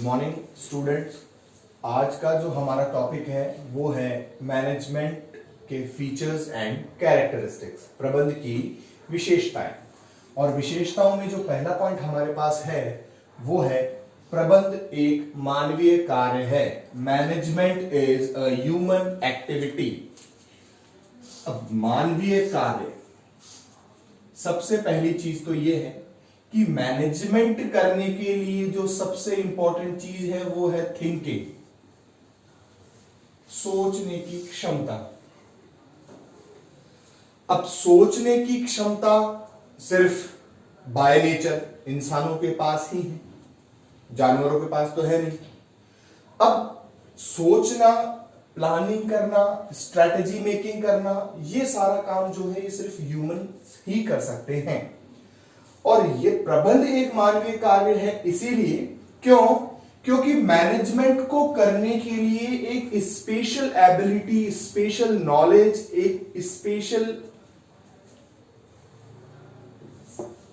Morning students. आज का जो हमारा टॉपिक है वो है मैनेजमेंट के फीचर्स एंड कैरेक्टरिस्टिक्स, प्रबंध की विशेषताएं। और विशेषताओं में जो पहला पॉइंट हमारे पास है वो है प्रबंध एक मानवीय कार्य है। Management is a human activity. अब मानवीय कार्य, सबसे पहली चीज तो ये है कि मैनेजमेंट करने के लिए जो सबसे इंपॉर्टेंट चीज है वो है थिंकिंग, सोचने की क्षमता। अब सोचने की क्षमता सिर्फ बाय नेचर इंसानों के पास ही है, जानवरों के पास तो है नहीं। अब सोचना, प्लानिंग करना, स्ट्रेटेजी मेकिंग करना, ये सारा काम जो है ये सिर्फ ह्यूमन ही कर सकते हैं। और ये प्रबंध एक मानवीय कार्य है इसीलिए, क्योंकि मैनेजमेंट को करने के लिए एक स्पेशल एबिलिटी, स्पेशल नॉलेज, एक special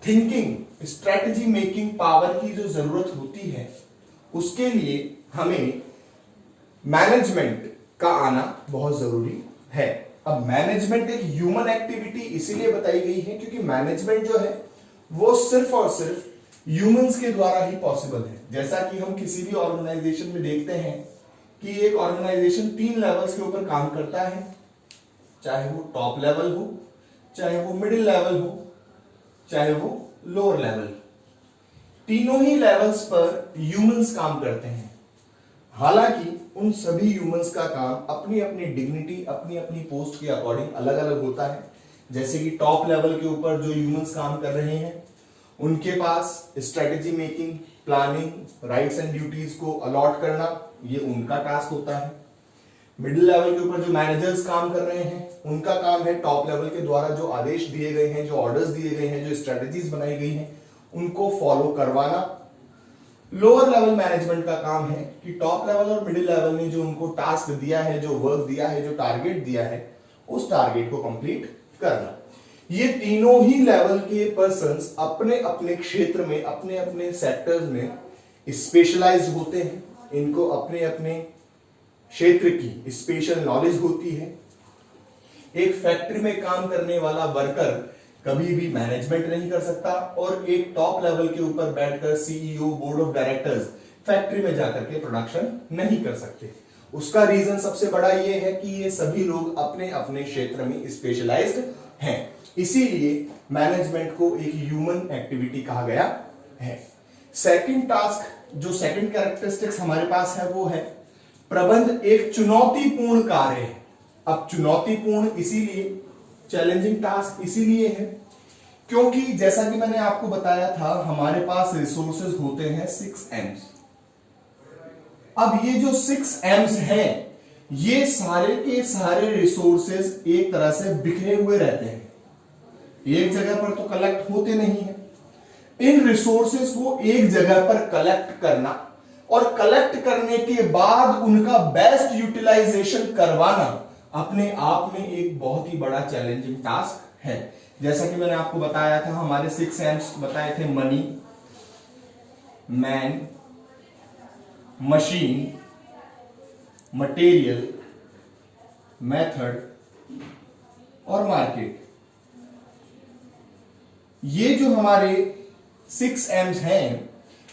thinking, strategy making power की जो जरूरत होती है, उसके लिए हमें मैनेजमेंट का आना बहुत जरूरी है। अब मैनेजमेंट एक ह्यूमन एक्टिविटी इसीलिए बताई गई है क्योंकि मैनेजमेंट जो है वो सिर्फ और सिर्फ ह्यूमंस के द्वारा ही पॉसिबल है। जैसा कि हम किसी भी ऑर्गेनाइजेशन में देखते हैं कि एक ऑर्गेनाइजेशन 3 लेवल्स के ऊपर काम करता है, चाहे वो टॉप लेवल हो, चाहे वो मिडिल लेवल हो, चाहे वो लोअर लेवल। तीनों ही लेवल्स पर ह्यूमंस काम करते हैं। हालांकि उन सभी ह्यूमंस का काम अपनी अपनी डिग्निटी, अपनी अपनी पोस्ट के अकॉर्डिंग अलग अलग होता है। जैसे कि टॉप लेवल के ऊपर जो ह्यूमंस काम कर रहे हैं उनके पास strategy making, planning, rights and duties को अलॉट करना, ये उनका टास्क होता है। मिडिल लेवल के ऊपर जो मैनेजर्स काम कर रहे हैं उनका काम है टॉप लेवल के द्वारा जो आदेश दिए गए हैं, जो ऑर्डर्स दिए गए हैं, जो स्ट्रेटेजीज बनाई गई हैं, उनको फॉलो करवाना। लोअर लेवल मैनेजमेंट का काम है कि टॉप लेवल और मिडिल लेवल ने जो उनको टास्क दिया है, जो वर्क दिया है, जो टारगेट दिया है, उस टारगेट को कंप्लीट करना। ये तीनों ही लेवल के पर्संस अपने अपने क्षेत्र में, अपने अपने सेक्टर्स में स्पेशलाइज्ड होते हैं। इनको अपने अपने क्षेत्र की स्पेशल नॉलेज होती है। एक फैक्ट्री में काम करने वाला वर्कर कभी भी मैनेजमेंट नहीं कर सकता और एक टॉप लेवल के ऊपर बैठकर CEO, board of directors factory में जाकर के प्रोडक्शन नहीं कर सकते। उसका रीजन सबसे बड़ा ये है कि ये सभी लोग अपने अपने क्षेत्र में स्पेशलाइज्ड हैं। इसीलिए मैनेजमेंट को एक ह्यूमन एक्टिविटी कहा गया है। सेकंड टास्क, जो सेकंड कैरेक्टरिस्टिक्स हमारे पास है वो है प्रबंध एक चुनौतीपूर्ण कार्य है। अब चुनौतीपूर्ण इसीलिए, चैलेंजिंग टास्क इसीलिए है क्योंकि जैसा कि मैंने आपको बताया था हमारे पास रिसोर्सेज होते हैं 6 M's। अब ये जो 6 M's हैं, ये सारे के सारे रिसोर्सेज एक तरह से बिखरे हुए रहते हैं, एक जगह पर तो कलेक्ट होते नहीं है। इन रिसोर्सेज को एक जगह पर कलेक्ट करना और कलेक्ट करने के बाद उनका बेस्ट यूटिलाइजेशन करवाना अपने आप में एक बहुत ही बड़ा चैलेंजिंग टास्क है। जैसा कि मैंने आपको बताया था, हमारे 6 M's बताए थे money, man, machine, material, method और मार्केट। ये जो हमारे 6 M's हैं,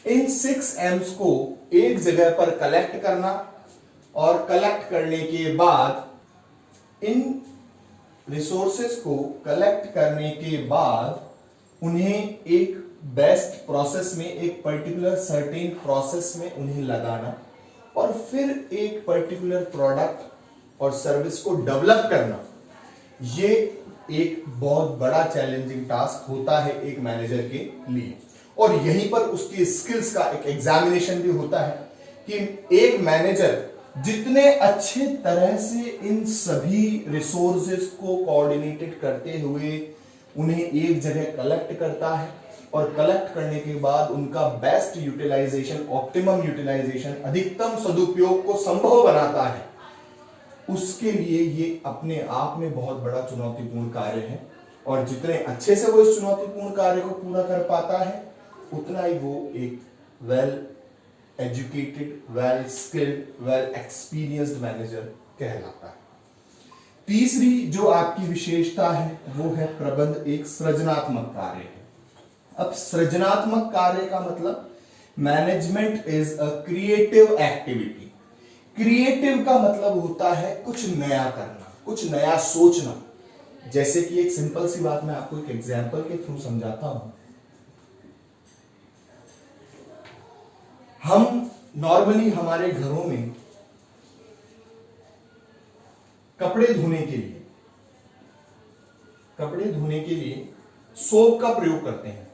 इन 6 M's को एक जगह पर कलेक्ट करना और कलेक्ट करने के बाद इन रिसोर्सेस को कलेक्ट करने के बाद उन्हें एक बेस्ट प्रोसेस में, एक पर्टिकुलर सर्टेन प्रोसेस में उन्हें लगाना और फिर एक पर्टिकुलर प्रोडक्ट और सर्विस को डेवलप करना, ये एक बहुत बड़ा चैलेंजिंग टास्क होता है एक मैनेजर के लिए। और यहीं पर उसकी स्किल्स का एक एग्जामिनेशन भी होता है कि एक मैनेजर जितने अच्छे तरह से इन सभी रिसोर्सेज को कोऑर्डिनेटेड करते हुए उन्हें एक जगह कलेक्ट करता है और कलेक्ट करने के बाद उनका बेस्ट यूटिलाइजेशन, ऑप्टिमम यूटिलाइजेशन, अधिकतम सदुपयोग को संभव बनाता है, उसके लिए ये अपने आप में बहुत बड़ा चुनौतीपूर्ण कार्य है। और जितने अच्छे से वो इस चुनौतीपूर्ण कार्य को पूरा कर पाता है उतना ही वो एक well educated, well skilled, well experienced manager कहलाता है। तीसरी जो आपकी विशेषता है वो है प्रबंध एक सृजनात्मक कार्य है। अब सृजनात्मक कार्य का मतलब management is a creative activity. Creative का मतलब होता है कुछ नया करना, कुछ नया सोचना। जैसे कि एक सिंपल सी बात मैं आपको एक एग्जांपल के थ्रू समझाता हूं। हम नॉर्मली हमारे घरों में कपड़े धोने के लिए सोप का प्रयोग करते हैं,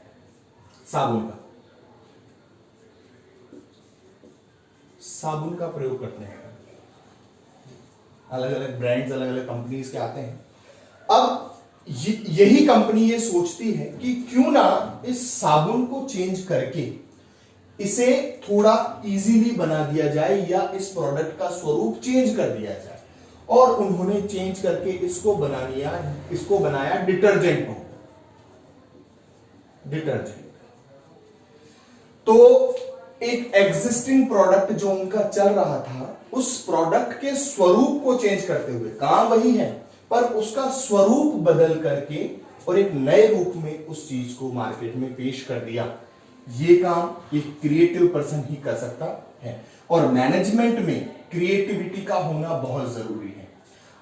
साबुन का प्रयोग करते हैं। अलग अलग ब्रांड्स, अलग अलग कंपनीज के आते हैं। अब यही कंपनी ये सोचती है कि क्यों ना इस साबुन को चेंज करके इसे थोड़ा इजीली बना दिया जाए या इस प्रोडक्ट का स्वरूप चेंज कर दिया जाए, और उन्होंने चेंज करके इसको बनाया डिटर्जेंट। तो एक एग्जिस्टिंग प्रोडक्ट जो उनका चल रहा था, उस प्रोडक्ट के स्वरूप को चेंज करते हुए, काम वही है पर उसका स्वरूप बदल करके और एक नए रूप में उस चीज को मार्केट में पेश कर दिया। ये काम एक क्रिएटिव पर्सन ही कर सकता है, और मैनेजमेंट में क्रिएटिविटी का होना बहुत जरूरी है।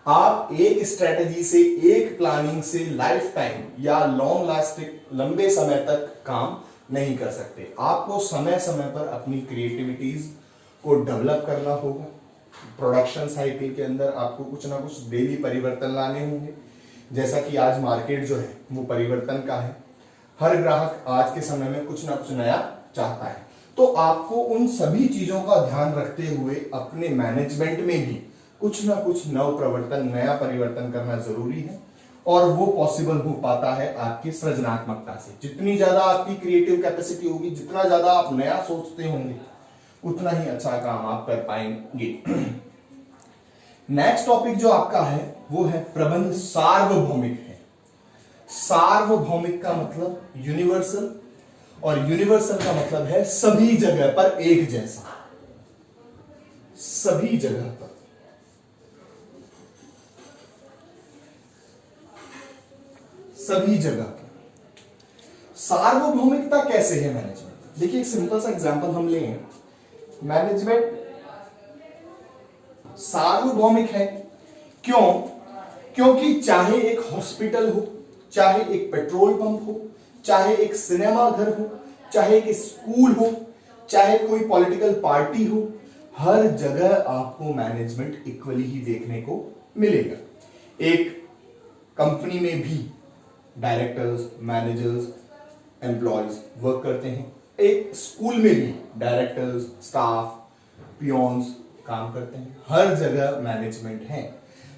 आप एक स्ट्रेटेजी से, एक प्लानिंग से लाइफ टाइम या लॉन्ग लास्टिंग लंबे समय तक काम नहीं कर सकते। आपको समय समय पर अपनी क्रिएटिविटीज को डेवलप करना होगा। प्रोडक्शन साइकिल के अंदर आपको कुछ ना कुछ डेली परिवर्तन लाने होंगे। जैसा कि आज मार्केट जो है वो परिवर्तन का है। हर ग्राहक आज के समय में कुछ ना कुछ नया चाहता है, तो आपको उन सभी चीजों का ध्यान रखते हुए अपने मैनेजमेंट में भी कुछ ना कुछ नव प्रवर्तन, नया परिवर्तन करना जरूरी है। और वो पॉसिबल हो पाता है आपकी सृजनात्मकता से। जितनी ज्यादा आपकी क्रिएटिव कैपेसिटी होगी, जितना ज्यादा आप नया सोचते होंगे, उतना ही अच्छा काम आप कर पाएंगे। नेक्स्ट टॉपिक जो आपका है वो है प्रबंध सार्वभौमिक है। सार्वभौमिक का मतलब यूनिवर्सल, और यूनिवर्सल का मतलब है सभी जगह पर एक जैसा, सभी जगह पर। सभी जगह पर सार्वभौमिकता कैसे है मैनेजमेंट? देखिए एक सिंपल सा एग्जांपल हम लें। मैनेजमेंट सार्वभौमिक है क्यों? क्योंकि चाहे एक हॉस्पिटल हो, चाहे एक पेट्रोल पंप हो, चाहे एक सिनेमा घर हो, चाहे एक स्कूल हो, चाहे कोई पॉलिटिकल पार्टी हो, हर जगह आपको मैनेजमेंट इक्वली ही देखने को मिलेगा। एक कंपनी में भी डायरेक्टर्स, मैनेजर्स, एम्प्लॉयज वर्क करते हैं। एक स्कूल में भी डायरेक्टर्स, स्टाफ, पियोन्स काम करते हैं। हर जगह मैनेजमेंट है।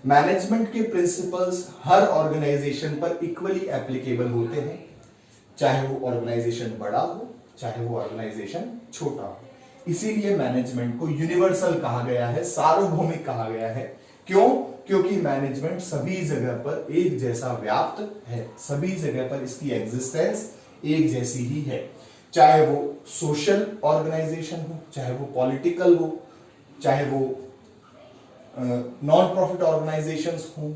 मैनेजमेंट के प्रिंसिपल्स हर ऑर्गेनाइजेशन पर इक्वली एप्लीकेबल होते हैं, चाहे वो ऑर्गेनाइजेशन बड़ा हो, चाहे वो ऑर्गेनाइजेशन छोटा हो। इसीलिए मैनेजमेंट को यूनिवर्सल कहा गया है, सार्वभौमिक कहा गया है। क्यों? क्योंकि मैनेजमेंट सभी जगह पर एक जैसा व्याप्त है, सभी जगह पर इसकी एग्जिस्टेंस एक जैसी ही है। चाहे वो सोशल ऑर्गेनाइजेशन हो, चाहे वो पॉलिटिकल हो, चाहे वो नॉन प्रॉफिट ऑर्गेनाइजेशंस हो,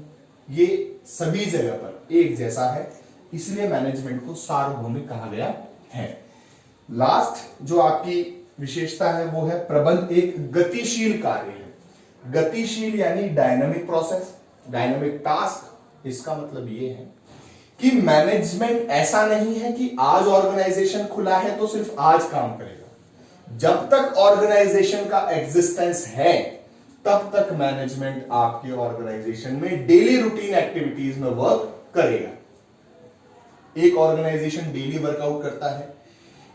ये सभी जगह पर एक जैसा है। इसलिए मैनेजमेंट को सार्वभौमिक कहा गया है। लास्ट जो आपकी विशेषता है वो है प्रबंध एक गतिशील कार्य है। गतिशील यानी डायनामिक प्रोसेस, डायनामिक टास्क। इसका मतलब ये है कि मैनेजमेंट ऐसा नहीं है कि आज ऑर्गेनाइजेशन खुला है तो सिर्फ आज काम करेगा। जब तक ऑर्गेनाइजेशन का एग्जिस्टेंस है तब तक मैनेजमेंट आपके ऑर्गेनाइजेशन में डेली रूटीन एक्टिविटीज में वर्क करेगा। एक ऑर्गेनाइजेशन डेली वर्कआउट करता है,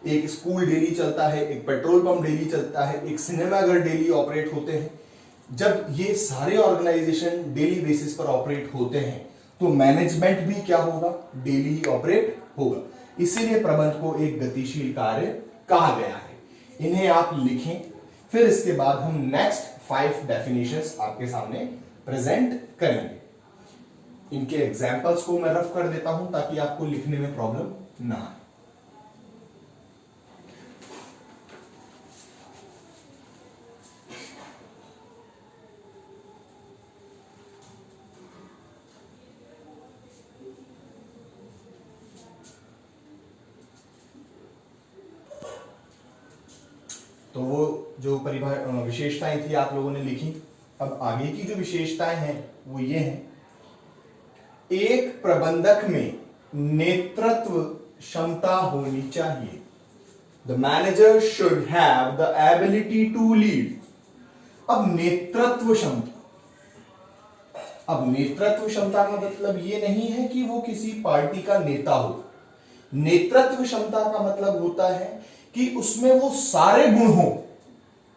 एक स्कूल डेली चलता है, एक पेट्रोल पंप डेली चलता है, एक सिनेमा घर डेली ऑपरेट होते हैं। जब ये सारे ऑर्गेनाइजेशन डेली बेसिस पर ऑपरेट होते हैं तो मैनेजमेंट भी क्या होगा? डेली ऑपरेट होगा। इसीलिए प्रबंध को एक गतिशील कार्य कहा गया है। इन्हें आप लिखें, फिर इसके बाद हम नेक्स्ट 5 डेफिनेशंस आपके सामने प्रेजेंट करेंगे। इनके एग्जांपल्स को मैं रफ कर देता हूं ताकि आपको लिखने में प्रॉब्लम ना आए। तो वो जो विशेषताएं थी आप लोगों ने लिखी। अब आगे की जो विशेषताएं हैं वो ये हैं, एक प्रबंधक में नेतृत्व क्षमता होनी चाहिए। The manager should have the ability to lead. अब नेतृत्व क्षमता, अब नेतृत्व क्षमता का मतलब ये नहीं है कि वो किसी पार्टी का नेता हो। नेतृत्व क्षमता का मतलब होता है कि उसमें वो सारे गुण हो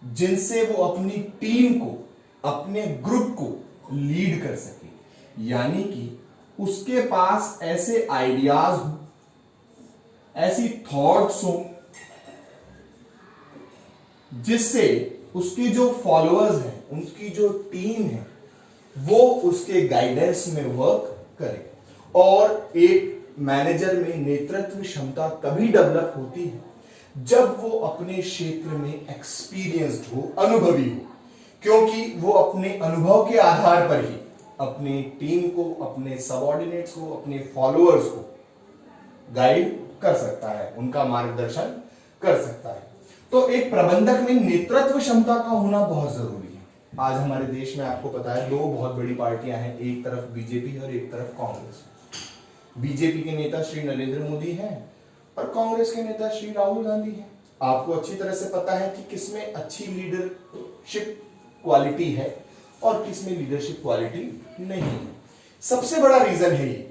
जिनसे वो अपनी टीम को, अपने ग्रुप को लीड कर सके। यानी कि उसके पास ऐसे आइडियाज हो, ऐसी थॉट्स हो जिससे उसके जो फॉलोअर्स हैं, उनकी जो टीम है, वो उसके गाइडेंस में वर्क करे। और एक मैनेजर में नेतृत्व क्षमता तभी डेवलप होती है जब वो अपने क्षेत्र में एक्सपीरियंस्ड हो, अनुभवी हो, क्योंकि वो अपने अनुभव के आधार पर ही अपने टीम को, अपने सबऑर्डिनेट्स को, अपने फॉलोअर्स को गाइड कर सकता है, उनका मार्गदर्शन कर सकता है। तो एक प्रबंधक में नेतृत्व क्षमता का होना बहुत जरूरी है। आज हमारे देश में आपको पता है दो बहुत बड़ी पार्टियां हैं, एक तरफ बीजेपी और एक तरफ कांग्रेस। बीजेपी के नेता श्री नरेंद्र मोदी हैं और कांग्रेस के नेता श्री राहुल गांधी हैं। आपको अच्छी तरह से पता है कि किसमें अच्छी लीडरशिप क्वालिटी है और किसमें लीडरशिप क्वालिटी नहीं है। सबसे बड़ा रीजन है ये,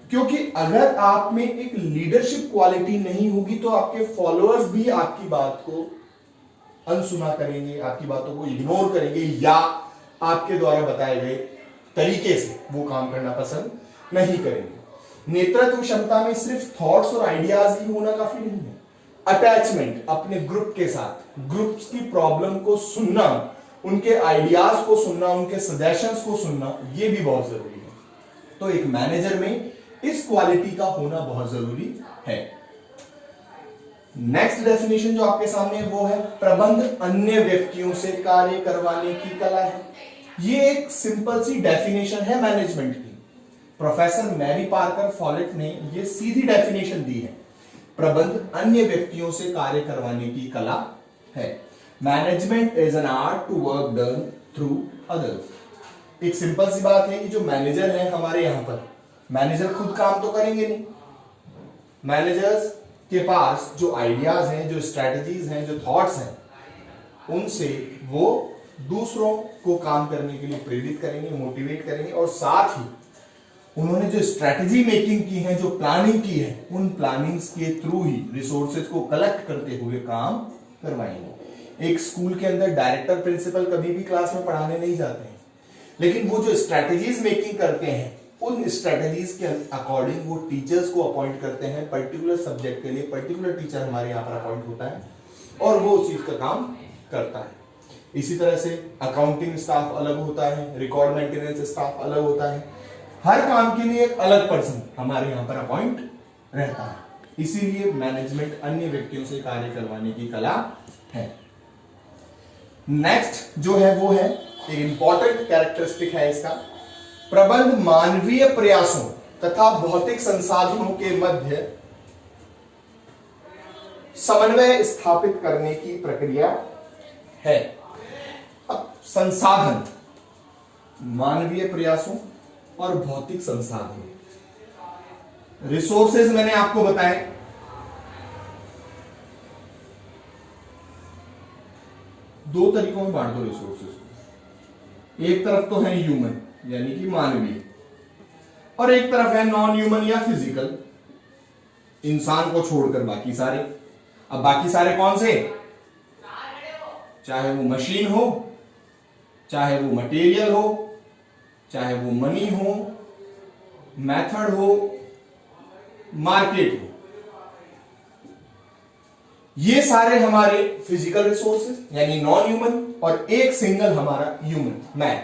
क्योंकि अगर आप में एक लीडरशिप क्वालिटी नहीं होगी तो आपके फॉलोअर्स भी आपकी बात को अनसुना करेंगे, आपकी बातों को इग्नोर करेंगे या आपके द्वारा बताए गए तरीके से वो काम करना पसंद नहीं करेंगे। नेतृत्व क्षमता में सिर्फ थॉट्स और आइडियाज ही होना काफी नहीं है। अटैचमेंट अपने ग्रुप के साथ, ग्रुप्स की प्रॉब्लम को सुनना, उनके आइडियाज को सुनना, उनके सजेशंस को सुनना, ये भी बहुत जरूरी है। तो एक मैनेजर में इस क्वालिटी का होना बहुत जरूरी है। नेक्स्ट डेफिनेशन जो आपके सामने है वो है प्रबंध अन्य व्यक्तियों से कार्य करवाने की कला है। ये एक सिंपल सी डेफिनेशन है मैनेजमेंट की। प्रोफेसर मैरी पार्कर फॉलेट ने ये सीधी डेफिनेशन दी है, प्रबंध अन्य व्यक्तियों से कार्य करवाने की कला है। Management is an art to work done through others. एक सिंपल सी बात है कि जो मैनेजर है हमारे यहां पर, मैनेजर खुद काम तो करेंगे नहीं। मैनेजर्स के पास जो आइडियाज हैं, जो स्ट्रेटजीज हैं, जो थॉट्स हैं, उनसे वो दूसरों को काम करने के लिए प्रेरित करेंगे, मोटिवेट करेंगे और साथ ही उन्होंने जो स्ट्रेटजी मेकिंग की है, जो प्लानिंग की है, उन प्लानिंग्स के थ्रू ही रिसोर्सेज को कलेक्ट करते हुए काम करवाएंगे। एक स्कूल के अंदर डायरेक्टर, प्रिंसिपल कभी भी क्लास में पढ़ाने नहीं जाते हैं, लेकिन वो जो स्ट्रेटजीज मेकिंग करते हैं, उन स्ट्रेटजीज के अकॉर्डिंग वो टीचर्स को अपॉइंट करते हैं। पर्टिकुलर सब्जेक्ट के लिए पर्टिकुलर टीचर हमारे यहाँ पर अपॉइंट होता है और वो उस चीज का काम करता है। इसी तरह से अकाउंटिंग स्टाफ अलग होता है, रिकॉर्ड मेंटेनेंस स्टाफ अलग होता है। हर काम के लिए एक अलग पर्सन हमारे यहाँ पर अपॉइंट रहता है। इसीलिए मैनेजमेंट अन्य व्यक्तियों से कार्य करवाने की कला है। नेक्स्ट जो है वो है एक इंपॉर्टेंट कैरेक्टरिस्टिक है इसका, प्रबंध मानवीय प्रयासों तथा भौतिक संसाधनों के मध्य समन्वय स्थापित करने की प्रक्रिया है। अब संसाधन, मानवीय प्रयासों और भौतिक संसाधन, रिसोर्सेज मैंने आपको बताए। दो तरीकों में बांट दो रिसोर्सेज को। एक तरफ तो है ह्यूमन यानी कि मानवीय, और एक तरफ है नॉन ह्यूमन या फिजिकल, इंसान को छोड़कर बाकी सारे। अब बाकी सारे कौन से? चाहे वो मशीन हो, चाहे वो मटेरियल हो, चाहे वो मनी हो, मेथड हो, मार्केट हो, ये सारे हमारे फिजिकल रिसोर्सेज यानी नॉन ह्यूमन, और एक सिंगल हमारा ह्यूमन, मैन।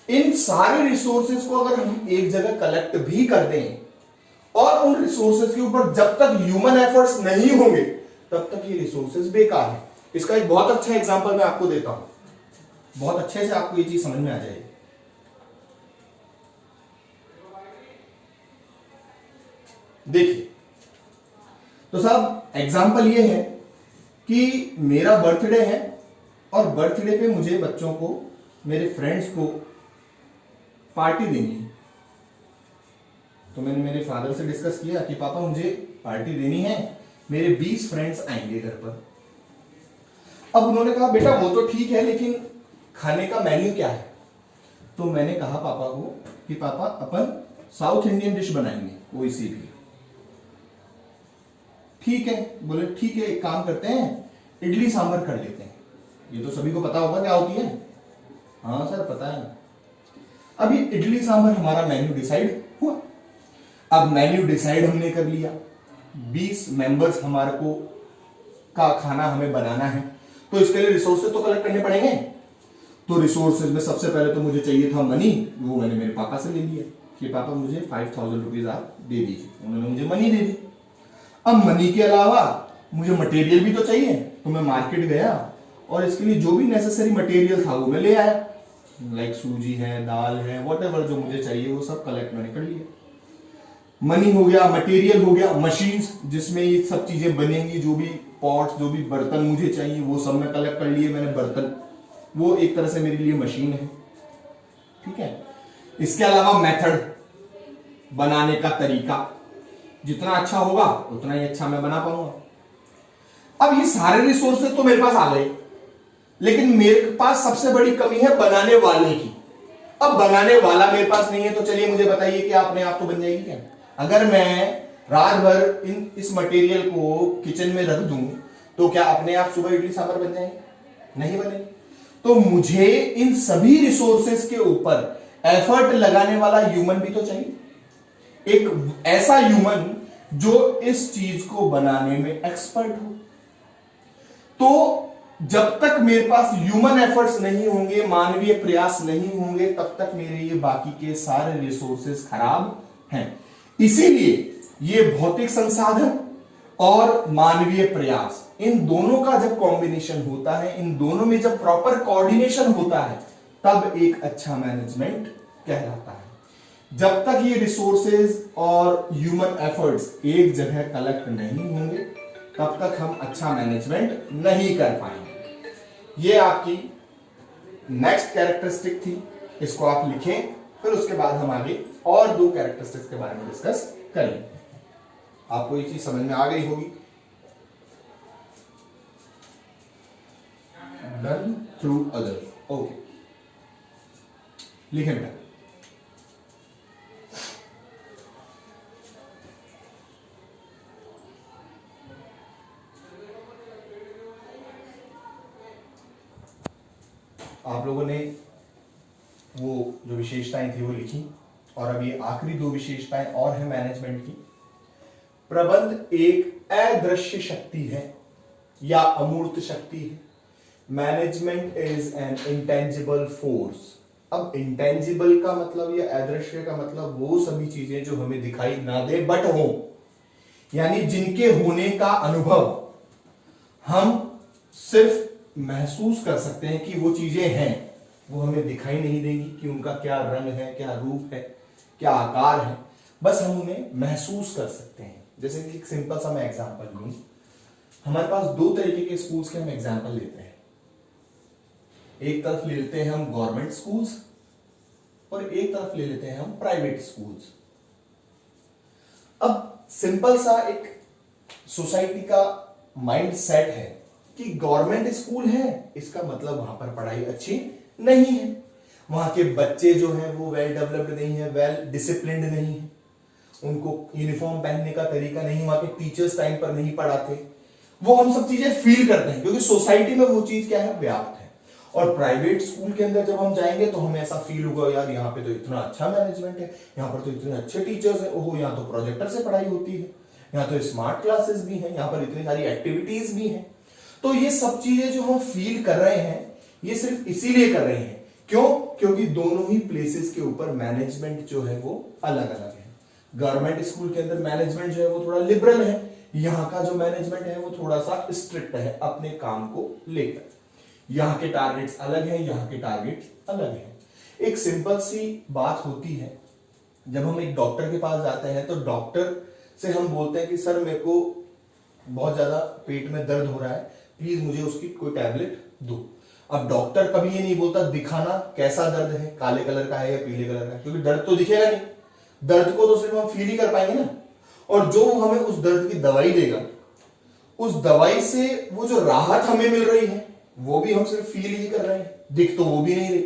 इन सारे रिसोर्सेज को अगर हम एक जगह कलेक्ट भी कर दें और उन रिसोर्सेज के ऊपर जब तक ह्यूमन एफर्ट्स नहीं होंगे तब तक ये रिसोर्सेज बेकार है। इसका एक बहुत अच्छा एग्जांपल मैं आपको देता हूं, बहुत अच्छे से आपको ये चीज समझ में आ जाएगी। देखिए तो साहब एग्जांपल ये है कि मेरा बर्थडे है और बर्थडे पे मुझे बच्चों को, मेरे फ्रेंड्स को पार्टी देनी है। तो मैंने मेरे फादर से डिस्कस किया कि पापा मुझे पार्टी देनी है, मेरे 20 फ्रेंड्स आएंगे घर पर। अब उन्होंने कहा बेटा वो तो ठीक है, लेकिन खाने का मेन्यू क्या है? तो मैंने कहा पापा को कि पापा अपन साउथ इंडियन डिश बनाएंगे कोई सी भी। ठीक है, बोले ठीक है, एक काम करते हैं, इडली सांभर कर लेते हैं। ये तो सभी को पता होगा क्या होती है। हाँ सर पता है। अभी इडली सांभर हमारा मेन्यू डिसाइड हुआ। अब मेन्यू डिसाइड हमने कर लिया, 20 मेंबर्स हमारे को का खाना हमें बनाना है, तो इसके लिए रिसोर्सेज तो कलेक्ट करने पड़ेंगे। तो रिसोर्सेज में सबसे पहले तो मुझे चाहिए था मनी, वो मैंने मेरे पापा से ले लिया कि पापा मुझे 5000 रुपीज आप दे दीजिए। उन्होंने मुझे मनी दे दी। अब मनी के अलावा मुझे मटेरियल भी तो चाहिए, तो मैं मार्केट गया और इसके लिए जो भी नेसेसरी मटेरियल था वो मैं ले आया, लाइक सूजी है, दाल है, व्हाटएवर जो मुझे चाहिए वो सब कलेक्ट मैंने कर लिया। मनी हो गया, मटेरियल हो गया, मशीन्स जिसमें ये सब चीजें बनेंगी, जो भी पॉट्स, जो भी बर्तन मुझे चाहिए वो सब मैं कलेक्ट कर लिए मैंने। बर्तन वो एक तरह से मेरे लिए मशीन है, ठीक है। इसके अलावा मेथड, बनाने का तरीका, जितना अच्छा होगा उतना ही अच्छा मैं बना पाऊंगा। अब ये सारे रिसोर्सेज तो मेरे पास आ गए, लेकिन मेरे पास सबसे बड़ी कमी है बनाने वाले की। अब बनाने वाला मेरे पास नहीं है, तो चलिए मुझे बताइए कि अपने आप तो बन जाएगी क्या? अगर मैं रात भर इस मटेरियल को किचन में रख दूं तो क्या अपने आप सुबह इडली सांभर बन जाएंगे? नहीं बनेंगे। तो मुझे इन सभी रिसोर्सेज के ऊपर एफर्ट लगाने वाला ह्यूमन भी तो चाहिए, एक ऐसा ह्यूमन जो इस चीज को बनाने में एक्सपर्ट हो। तो जब तक मेरे पास ह्यूमन एफर्ट्स नहीं होंगे, मानवीय प्रयास नहीं होंगे, तब तक मेरे ये बाकी के सारे रिसोर्सेज खराब हैं। इसीलिए ये भौतिक संसाधन और मानवीय प्रयास, इन दोनों का जब कॉम्बिनेशन होता है, इन दोनों में जब प्रॉपर कोऑर्डिनेशन होता है, तब एक अच्छा मैनेजमेंट कहलाता है। जब तक ये रिसोर्सेज और ह्यूमन एफर्ट्स एक जगह कलेक्ट नहीं होंगे, तब तक हम अच्छा मैनेजमेंट नहीं कर पाएंगे। ये आपकी नेक्स्ट कैरेक्टरिस्टिक थी, इसको आप लिखें, फिर उसके बाद हम आगे और 2 कैरेक्टरिस्टिक्स के बारे में डिस्कस करें। आपको ये चीज समझ में आ गई होगी। डन थ्रू अदर, ओके, लिखें बेटा। आप लोगों ने वो जो विशेषताएं थी वो लिखी, और अब ये आखिरी 2 विशेषताएं और हैं मैनेजमेंट की। प्रबंध एक अदृश्य शक्ति है या अमूर्त शक्ति है। Management is N intangible force. अब इंटेंजिबल का मतलब या अदृश्य का मतलब वो सभी चीजें जो हमें दिखाई ना दे बट हो, यानी जिनके होने का अनुभव हम सिर्फ महसूस कर सकते हैं कि वो चीजें हैं, वो हमें दिखाई नहीं देंगी कि उनका क्या रंग है, क्या रूप है, क्या आकार है, बस हम उन्हें महसूस कर सकते हैं। जैसे कि एक सिंपल सा मैं एग्जांपल लूं, हमारे पास 2 तरीके के स्कूल्स के हम एग्जांपल लेते हैं। एक तरफ ले लेते हैं हम गवर्नमेंट स्कूल्स और एक तरफ ले लेते हैं हम प्राइवेट स्कूल्स। अब सिंपल सा एक सोसाइटी का माइंड सेट है कि गवर्नमेंट स्कूल है, इसका मतलब वहां पर पढ़ाई अच्छी नहीं है, वहां के बच्चे जो हैं वो वेल डेवलप्ड नहीं है, वेल डिसिप्लिन्ड नहीं है, उनको यूनिफॉर्म पहनने का तरीका नहीं, वहां के टीचर्स टाइम पर नहीं पढ़ाते। वो हम सब चीजें फील करते हैं क्योंकि सोसाइटी में वो चीज क्या है, व्याप्त है। और प्राइवेट स्कूल के अंदर जब हम जाएंगे तो हमें ऐसा फील होगा, यार यहाँ पे तो इतना अच्छा मैनेजमेंट है, यहाँ पर तो इतने अच्छे टीचर्स हैं, ओहो यहाँ तो प्रोजेक्टर से पढ़ाई होती है, यहाँ तो स्मार्ट क्लासेस भी हैं, यहाँ पर इतनी सारी एक्टिविटीज भी हैं। तो ये सब चीजें जो हम फील कर रहे हैं, ये सिर्फ इसीलिए कर रहे हैं, क्यों? क्योंकि दोनों ही प्लेसेस के ऊपर मैनेजमेंट जो है वो अलग अलग है। गवर्नमेंट स्कूल के अंदर मैनेजमेंट जो है वो थोड़ा लिबरल है, यहाँ का जो मैनेजमेंट है वो थोड़ा सा स्ट्रिक्ट है अपने काम को लेकर। यहाँ के टारगेट्स अलग हैं, यहाँ के टारगेट्स अलग हैं। एक सिंपल सी बात होती है, जब हम एक डॉक्टर के पास जाते हैं तो डॉक्टर से हम बोलते हैं कि सर मेरे को बहुत ज्यादा पेट में दर्द हो रहा है, प्लीज मुझे उसकी कोई टैबलेट दो। अब डॉक्टर कभी ये नहीं बोलता दिखाना कैसा दर्द है, काले कलर का है या पीले कलर का है, क्योंकि दर्द तो दिखेगा नहीं, दर्द को तो सिर्फ हम फील ही कर पाएंगे ना। और जो हमें उस दर्द की दवाई देगा, उस दवाई से वो जो राहत हमें मिल रही है वो भी हम सिर्फ फील ही कर रहे हैं, दिख तो वो भी नहीं रही।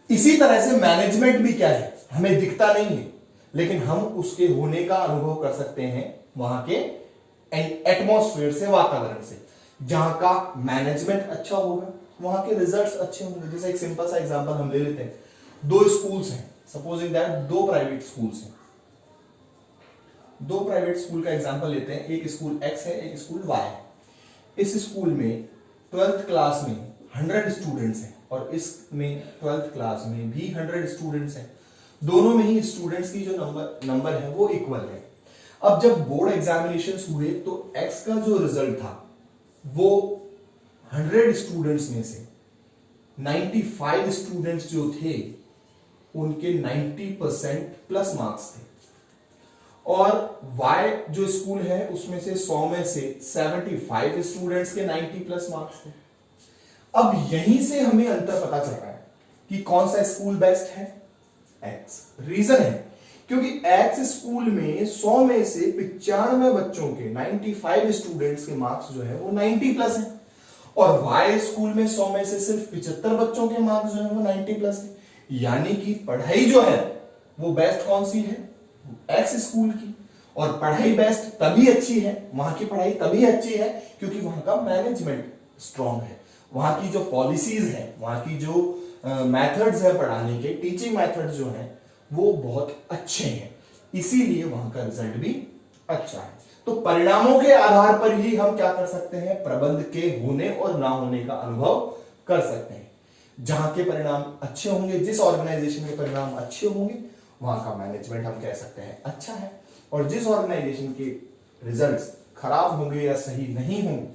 इसी तरह से मैनेजमेंट भी क्या है, हमें दिखता नहीं है लेकिन हम उसके होने का अनुभव कर सकते हैं वहां के एटमॉस्फेयर से, वातावरण से। जहां का मैनेजमेंट अच्छा होगा वहां के रिजल्ट्स अच्छे होंगे। जैसे एक सिंपल सा एग्जांपल हम ले लेते हैं, दो स्कूल्स हैं, सपोजिंग दैट दो प्राइवेट स्कूल्स हैं, दो प्राइवेट स्कूल का एग्जांपल लेते हैं, एक स्कूल एक्स है एक स्कूल वाई है। इस स्कूल में 12th क्लास में 100 स्टूडेंट्स हैं और इसमें 12th क्लास में भी 100 स्टूडेंट्स हैं। दोनों में ही स्टूडेंट्स की जो नंबर है वो इक्वल है। अब जब बोर्ड एग्जामिनेशंस हुए तो एक्स का जो रिजल्ट था वो 100 स्टूडेंट्स में से 95 स्टूडेंट्स जो थे उनके 90% प्लस मार्क्स थे, और वाई जो स्कूल है उसमें से 100 में से 75 स्टूडेंट्स के 90 प्लस मार्क्स थे। अब यहीं से हमें अंतर पता चल रहा है कि कौन सा स्कूल बेस्ट है, एक्स। रीजन है क्योंकि एक्स स्कूल में 100 में से 95 बच्चों के 95 स्टूडेंट्स के मार्क्स जो है वो 90 प्लस है, और वाई स्कूल में 100 में से सिर्फ 75 बच्चों के मार्क्स जो है वो 90 प्लस है। यानी कि पढ़ाई जो है वो बेस्ट कौन सी है, एक्स स्कूल की। और पढ़ाई बेस्ट तभी अच्छी है, वहां की पढ़ाई तभी अच्छी है क्योंकि वहां का मैनेजमेंट स्ट्रांग है, वहां की जो पॉलिसीज है, वहां की जो मेथड्स है पढ़ाने के, टीचिंग मेथड्स जो हैं वो बहुत अच्छे हैं, इसीलिए वहां का रिजल्ट भी अच्छा है। तो परिणामों के आधार पर ही हम क्या कर सकते हैं, प्रबंध के होने और ना होने का अनुभव कर सकते हैं। जहां के परिणाम अच्छे होंगे, जिस ऑर्गेनाइजेशन के परिणाम अच्छे होंगे वहां का मैनेजमेंट हम कह सकते हैं अच्छा है, और जिस ऑर्गेनाइजेशन के रिजल्ट्स खराब होंगे या सही नहीं होंगे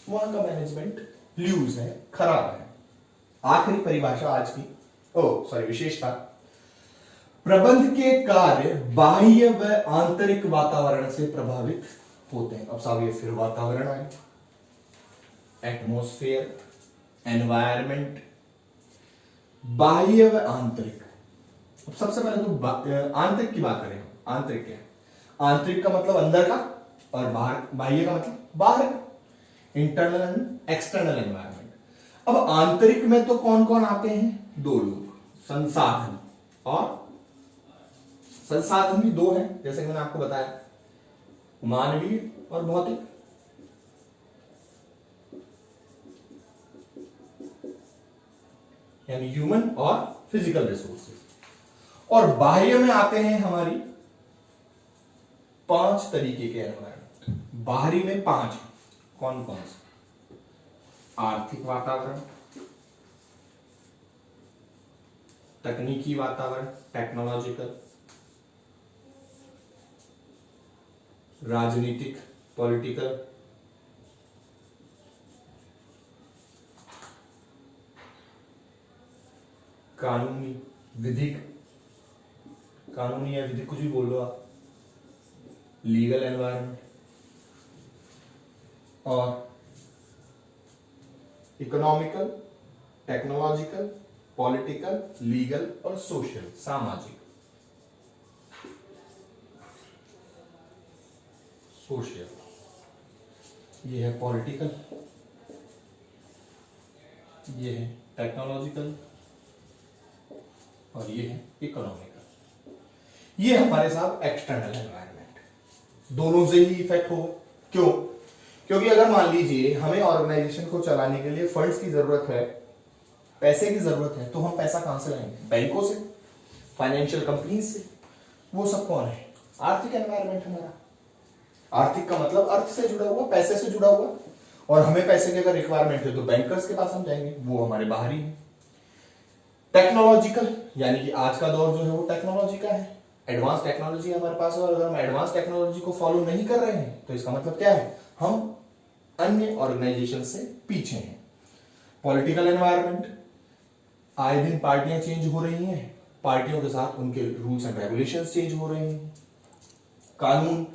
वहां का मैनेजमेंट लूज है, खराब है। आखिरी परिभाषा आज की, विशेषता, प्रबंध के कार्य बाह्य व आंतरिक वातावरण से प्रभावित होते हैं। अब साहब ये फिर वातावरण आए, एटमॉस्फेयर, एनवायरमेंट, बाह्य व आंतरिक। अब सबसे पहले तो आंतरिक की बात करें। आंतरिक क्या है, आंतरिक का मतलब अंदर का, और बाहर, बाह्य का मतलब बाहर का, इंटरनल एंड एक्सटर्नल एनवायरमेंट। अब आंतरिक में तो कौन कौन आते हैं, दो लोग, संसाधन, और संसाधन भी दो हैं जैसे कि मैंने आपको बताया, मानवीय और भौतिक। यानी ह्यूमन और फिजिकल रिसोर्सेज। और बाह्य में आते हैं हमारी 5 तरीके के एनवायरमेंट। बाहरी में 5 है, कौन कौन से, आर्थिक वातावरण, तकनीकी वातावरण, टेक्नोलॉजिकल, राजनीतिक, पॉलिटिकल, कानूनी, विधिक, कानूनी या विधिक कुछ भी बोल लो आप, लीगल एनवायरनमेंट, और इकोनॉमिकल, टेक्नोलॉजिकल, पॉलिटिकल, लीगल और सोशल, सामाजिक। सोशल, ये है पॉलिटिकल, ये है टेक्नोलॉजिकल, और ये है इकोनॉमिकल। ये हमारे साथ एक्सटर्नल एनवायरनमेंट, दोनों से ही इफेक्ट हो। क्यों? क्योंकि अगर मान लीजिए हमें ऑर्गेनाइजेशन को चलाने के लिए फंड्स की जरूरत है, पैसे की जरूरत है, तो हम पैसा कहां से लाएंगे, बैंकों से, फाइनेंशियल कंपनीज से। वो सब कौन है, आर्थिक एनवायरनमेंट हमारा। आर्थिक का मतलब अर्थ से जुड़ा हुआ, पैसे से जुड़ा हुआ, और हमें पैसे की अगर रिक्वायरमेंट है तो बैंकर्स के पास हम जाएंगे, वो हमारे बाहरी है। टेक्नोलॉजिकल, यानी कि आज का दौर जो है वो टेक्नोलॉजी का है, एडवांस टेक्नोलॉजी हमारे पास है, और अगर हम एडवांस टेक्नोलॉजी को फॉलो नहीं कर रहे हैं तो इसका मतलब क्या है, हम अन्य ऑर्गेनाइजेशन से पीछे हैं। पॉलिटिकल एनवायरनमेंट, आए दिन पार्टियां चेंज हो रही हैं, पार्टियों के साथ उनके रूल्स एंड रेगुलेशंस चेंज हो रहे हैं। कानून,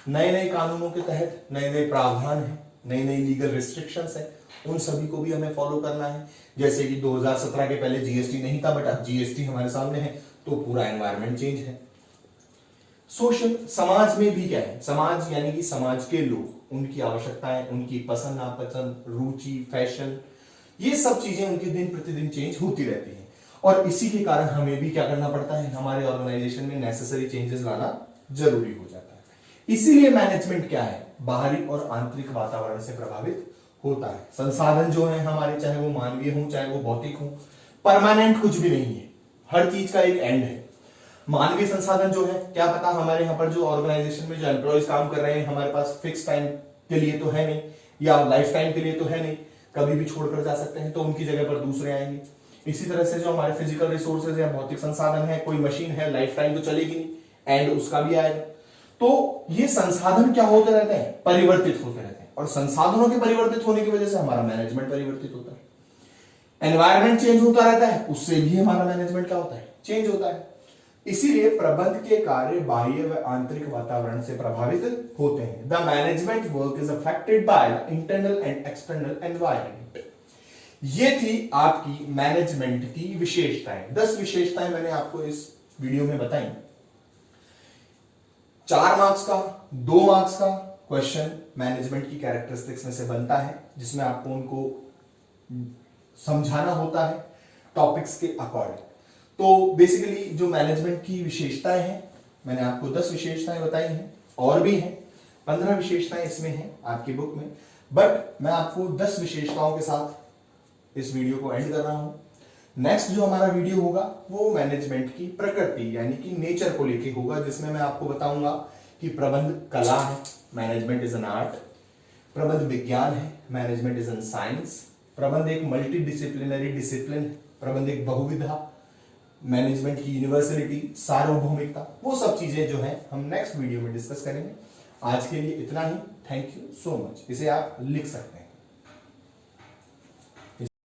नए नए कानूनों के तहत नए नए प्रावधान हैं, नई नई लीगल रिस्ट्रिक्शंस है, उन सभी को भी हमें फॉलो करना है। जैसे कि 2017 के पहले जीएसटी नहीं था, बट अब जीएसटी हमारे सामने है, तो पूरा एनवायरनमेंट चेंज है। सोशल, समाज में भी क्या है, समाज यानी कि समाज के लोग, उनकी आवश्यकताएं, उनकी पसंद नापसंद, रुचि, फैशन, ये सब चीजें उनके दिन प्रतिदिन चेंज होती रहती हैं। और इसी के कारण हमें भी क्या करना पड़ता है, हमारे ऑर्गेनाइजेशन में नेसेसरी चेंजेस लाना जरूरी हो जाता है। इसीलिए मैनेजमेंट क्या है, बाहरी और आंतरिक वातावरण से प्रभावित होता है। संसाधन जो है हमारे, चाहे वो मानवीय हो चाहे वो भौतिक हो, परमानेंट कुछ भी नहीं है, हर चीज का एक एंड है। मानवीय संसाधन जो है, क्या पता हमारे यहाँ पर जो ऑर्गेनाइजेशन में जो एम्प्लॉयज काम कर रहे हैं, हमारे पास फिक्स टाइम के लिए तो है नहीं, या लाइफ टाइम के लिए तो है नहीं, कभी भी छोड़कर जा सकते हैं, तो उनकी जगह पर दूसरे आएंगे। इसी तरह से जो हमारे फिजिकल रिसोर्सेज या भौतिक संसाधन है, कोई मशीन है, लाइफ टाइम तो चलेगी नहीं, एंड उसका भी आएगा। तो ये संसाधन क्या होते रहते हैं, परिवर्तित होते रहते हैं, और संसाधनों के परिवर्तित होने की वजह से हमारा मैनेजमेंट परिवर्तित होता है। एनवायरनमेंट चेंज होता रहता है, उससे भी हमारा मैनेजमेंट क्या होता है, चेंज होता है। इसीलिए प्रबंध के कार्य बाह्य व आंतरिक वातावरण से प्रभावित होते हैं। The management work is affected by the internal and external environment. ये थी आपकी मैनेजमेंट की विशेषताएं। 10 विशेषताएं मैंने आपको इस वीडियो में बताई। 4 मार्क्स का, 2 मार्क्स का क्वेश्चन मैनेजमेंट की कैरेक्टरिस्टिक्स में से बनता है, जिसमें आपको उनको समझाना होता है टॉपिक्स के अकॉर्डिंग। तो बेसिकली जो मैनेजमेंट की विशेषताएं हैं, मैंने आपको 10 विशेषताएं बताई हैं, और भी हैं 15 विशेषताएं इसमें हैं आपकी बुक में, बट मैं आपको 10 विशेषताओं के साथ इस वीडियो को एंड कर रहा हूं। नेक्स्ट जो हमारा वीडियो होगा वो मैनेजमेंट की प्रकृति यानी कि नेचर को लेके होगा, जिसमें मैं आपको बताऊंगा कि प्रबंध कला है, मैनेजमेंट इज एन आर्ट, प्रबंध विज्ञान है, मैनेजमेंट इज एन साइंस, प्रबंध एक मल्टी डिसिप्लिनरी डिसिप्लिन है, प्रबंध एक बहुविधा, मैनेजमेंट की यूनिवर्सलिटी, सार्वभौमिकता, वो सब चीजें जो है हम नेक्स्ट वीडियो में डिस्कस करेंगे। आज के लिए इतना ही। Thank you so much. इसे आप लिख सकते हैं।